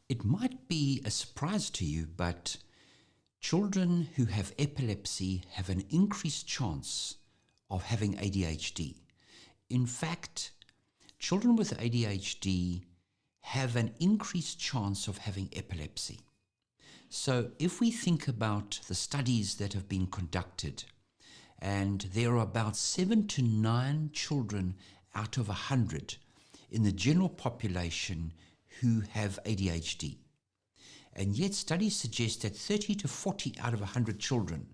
It might be a surprise to you, but children who have epilepsy have an increased chance of having ADHD. In fact, children with ADHD have an increased chance of having epilepsy. So if we think about the studies that have been conducted, and there are about 7 to 9 children out of 100 in the general population who have ADHD. And yet studies suggest that 30 to 40 out of 100 children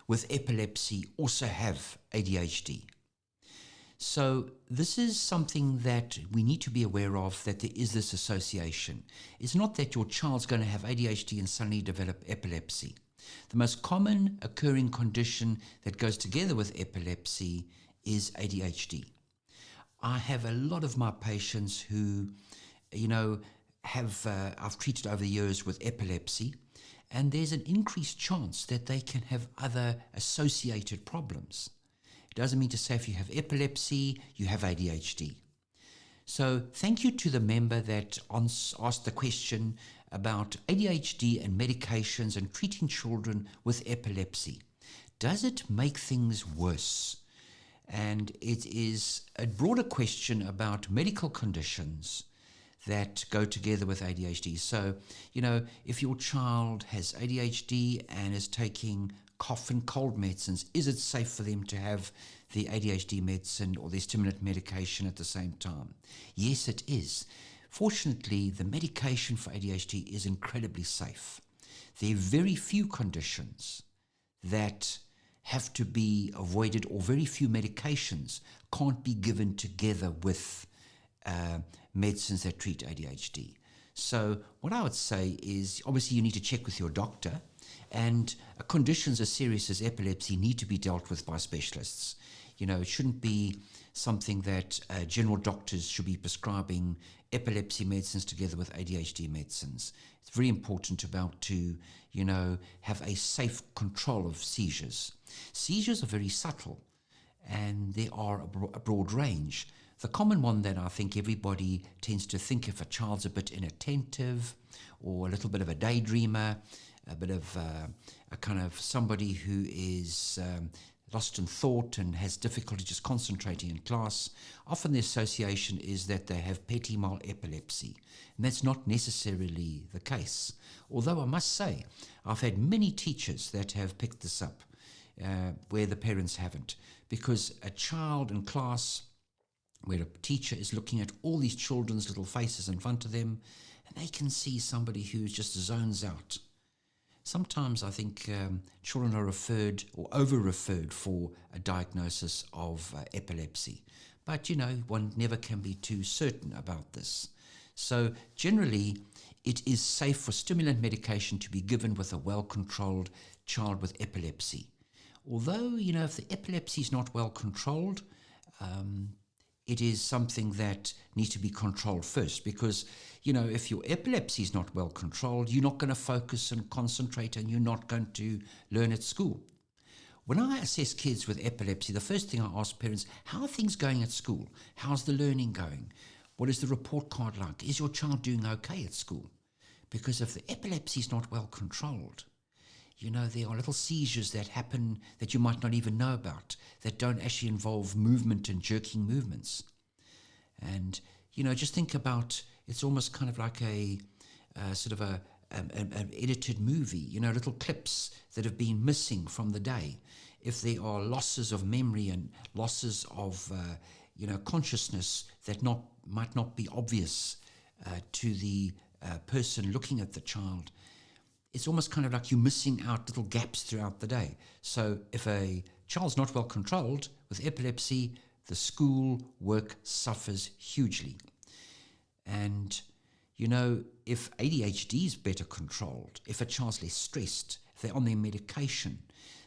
with epilepsy also have ADHD. So this is something that we need to be aware of, that there is this association. It's not that your child's going to have ADHD and suddenly develop epilepsy. The most common occurring condition that goes together with epilepsy is ADHD. I have a lot of my patients who, I've treated over the years with epilepsy, and there's an increased chance that they can have other associated problems. It doesn't mean to say if you have epilepsy, you have ADHD. So thank you to the member that asked the question about ADHD and medications and treating children with epilepsy. Does it make things worse? And it is a broader question about medical conditions that go together with ADHD. So, if your child has ADHD and is taking cough and cold medicines, is it safe for them to have the ADHD medicine or the stimulant medication at the same time? Yes, it is. Fortunately, the medication for ADHD is incredibly safe. There are very few conditions that have to be avoided, or very few medications can't be given together with medicines that treat ADHD. So what I would say is, obviously you need to check with your doctor, and conditions as serious as epilepsy need to be dealt with by specialists. It shouldn't be something that general doctors should be prescribing epilepsy medicines together with ADHD medicines. It's very important to be able to, have a safe control of seizures. Seizures are very subtle, and there are a broad range. The common one that I think everybody tends to think, if a child's a bit inattentive or a little bit of a daydreamer, a bit of a kind of somebody who is lost in thought and has difficulty just concentrating in class, often the association is that they have petit mal epilepsy. And that's not necessarily the case. Although I must say, I've had many teachers that have picked this up where the parents haven't. Because a child in class where a teacher is looking at all these children's little faces in front of them, and they can see somebody who just zones out. Sometimes I think children are referred or over-referred for a diagnosis of epilepsy. But, one never can be too certain about this. So generally, it is safe for stimulant medication to be given with a well-controlled child with epilepsy. Although, if the epilepsy is not well controlled, it is something that needs to be controlled first, because, if your epilepsy is not well controlled, you're not going to focus and concentrate, and you're not going to learn at school. When I assess kids with epilepsy, the first thing I ask parents, how are things going at school? How's the learning going? What is the report card like? Is your child doing okay at school? Because if the epilepsy is not well controlled, there are little seizures that happen that you might not even know about, that don't actually involve movement and jerking movements. And, just think about, it's almost kind of like a sort of an edited movie, little clips that have been missing from the day. If there are losses of memory and losses of, consciousness that might not be obvious to the person looking at the child, it's almost kind of like you're missing out little gaps throughout the day. So if a child's not well controlled with epilepsy, the school work suffers hugely. And, if ADHD is better controlled, if a child's less stressed, if they're on their medication,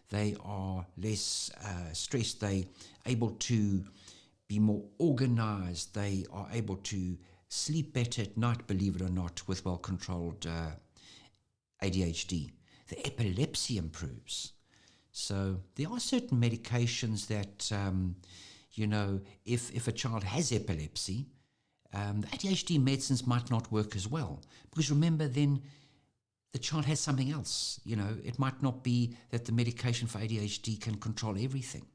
they are less stressed, they're able to be more organized, they are able to sleep better at night, believe it or not, with well-controlled ADHD. The epilepsy improves. So there are certain medications that, if a child has epilepsy, The ADHD medicines might not work as well, because remember, then the child has something else. It might not be that the medication for ADHD can control everything.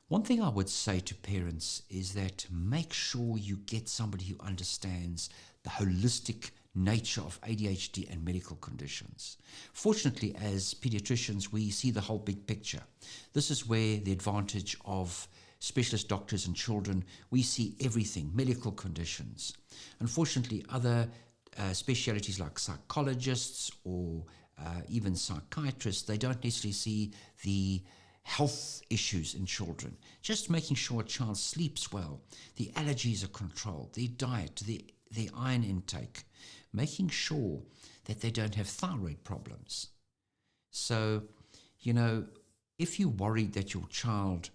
One thing I would say to parents is that make sure you get somebody who understands the holistic nature of ADHD and medical conditions. Fortunately, as pediatricians, we see the whole big picture. This is where the advantage of specialist doctors and children, we see everything, medical conditions. Unfortunately, other specialities like psychologists or even psychiatrists, they don't necessarily see the health issues in children. Just making sure a child sleeps well, the allergies are controlled, their diet, their iron intake, making sure that they don't have thyroid problems. So, if you're worried that your child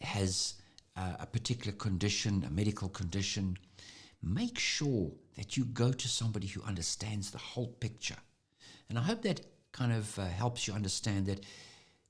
has a particular condition, a medical condition, make sure that you go to somebody who understands the whole picture. And I hope that kind of helps you understand that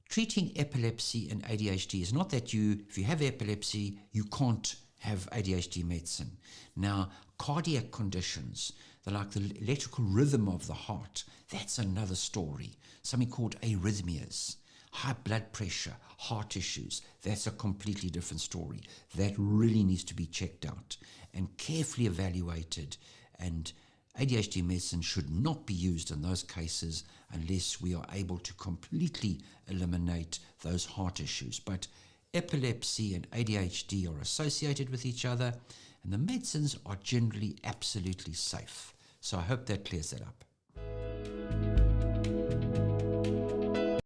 treating epilepsy and ADHD is not that if you have epilepsy, you can't have ADHD medicine. Now, cardiac conditions, like the electrical rhythm of the heart, that's another story. Something called arrhythmias, high blood pressure, heart issues, that's a completely different story. That really needs to be checked out and carefully evaluated. And ADHD medicine should not be used in those cases unless we are able to completely eliminate those heart issues. But epilepsy and ADHD are associated with each other, and the medicines are generally absolutely safe. So I hope that clears that up.